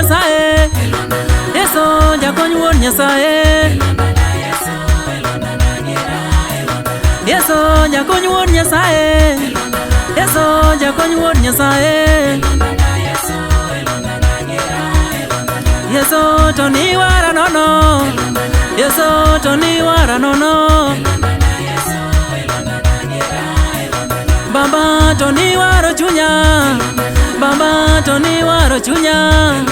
Nyasaye. Yeso jakony wuon Nyasaye. Yeso jakony wuon Nyasaye. Yeso jakony wuon Nyasaye. Yeso to ni wara nono. Yeso to ni wara nono. Baba to ni waro chunya. Baba to ni waro chunya.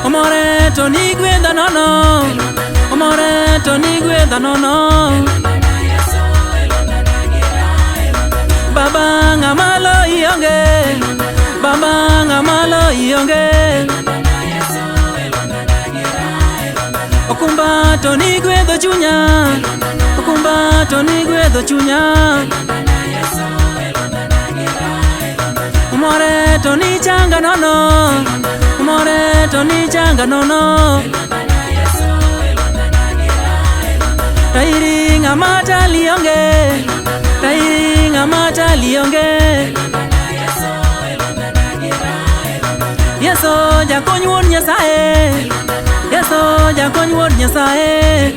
Omore to ni gwedha nono. Omore to ni gwedha nono. Baba ngamalo ionge. Baba ngamalo ionge. Okumba to ni gwedho chunya. Okumba to ni gwedho chunya. Umore to ni changa nono. Umore to ni changa nono. Tairi ngamata lionge. Tairi ngamata lionge. Yeso jakony wuon Nyasaye. Yeso jakony wuon Nyasaye.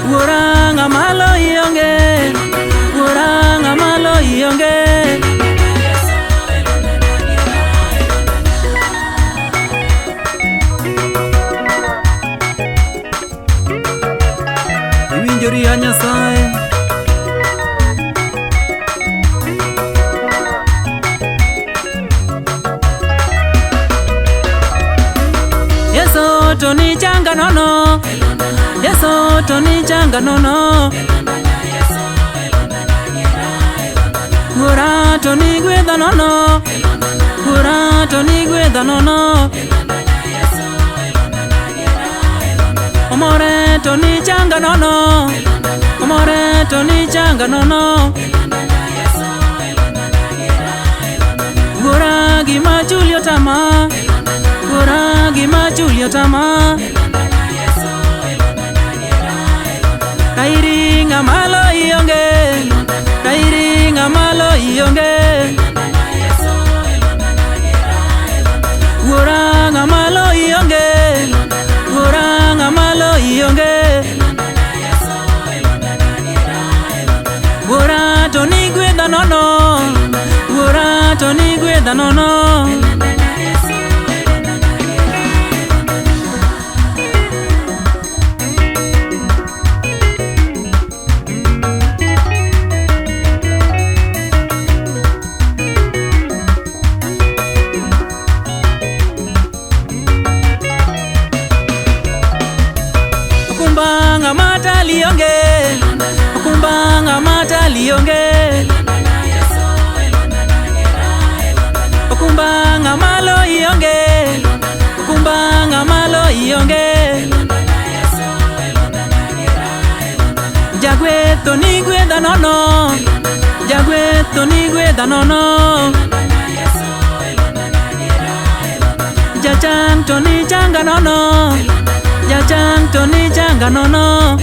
Wuora ngamalo ionge. Wuora ngamalo ionge. Iwinjori ya Nyasaye. Yeso to ni changa nono. Yeso to ni changa nono. Wuora to ni gwedha nono. Wuora to ni gwedha nono. Omore to ni changa nono. Omore to ni changa nono. Wuora gima chuli otama. Wuora gima chuli otama. Kairi ngamalo ionge. Kairi ngamalo ionge. Wuora ngamalo ionge. Wuora ngamalo ionge. Wuora to ni gwedha nono. Wuora to ni gwedha nono. Okumba ngamata lionge. Okumba ngamata lionge. Okumba ngamalo ionge. Okumba ngamalo ionge. Jagwetho ni gwedha nono. Jagwetho ni gwedha nono. Jachang to ni changa nono. Jachang to ni changa nono.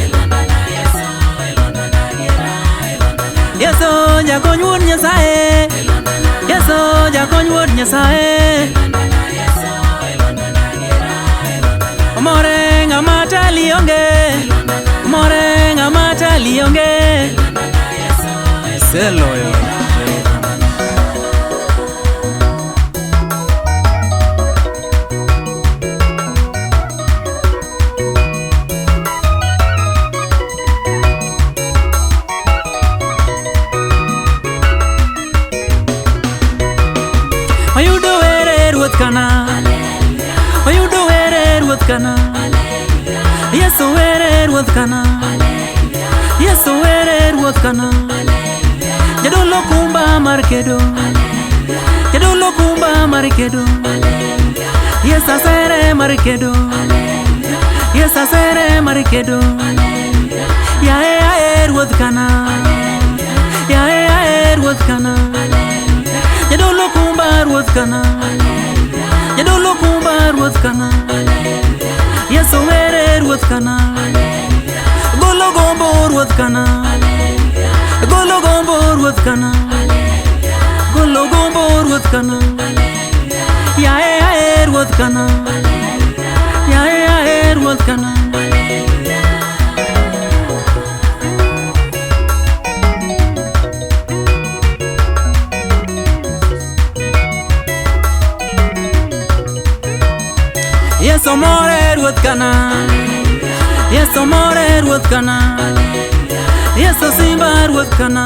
Yeso jakony wuon Nyasaye. Yeso jakony wuon Nyasaye. Omore ngamata lionge. Omore ngamata lionge. Seloyo. Oyudo were ruoth kana. Oyudo were ruoth kana. Yeso were ruoth kana. Yeso were ruoth kana. Jadolo kumba mar kedo. Jadolo kumba mar kedo. Yesa sere mar kedo. Yesa sere mar kedo. Ya ruoth kana. Ya ruoth kana. Jadolo kumba ruoth kana. Jadolo kumba ruoth kana. Yeso were ruoth kana. Golo gombo ruoth kana. Golo gombo ruoth kana. ruoth kana, yae ruoth kana, yae ruoth kana. Yeso more ruoth kana, Yeso more ruoth kana, Yeso simba ruoth kana,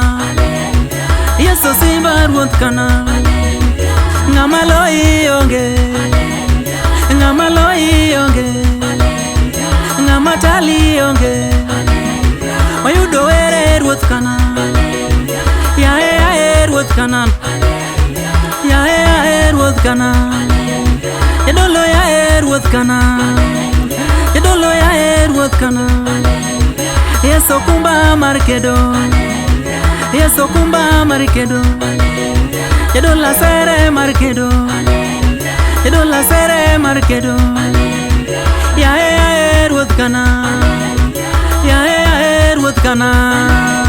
Yeso simba ruoth kana. Ng'ama loyi onge, ng'ama loyi onge, ng'ama tali onge. Oyudo were ruoth kana, yae ruoth kana, yae ruoth kana. Yadolo yae ruoth kana, yadolo yae ruoth kana. Yeso kumba mar kedo, Yeso kumba mar kedo. Yadola sere mar kedo, yadola sere mar kedo. Yae ruoth kana, yae ruoth kana.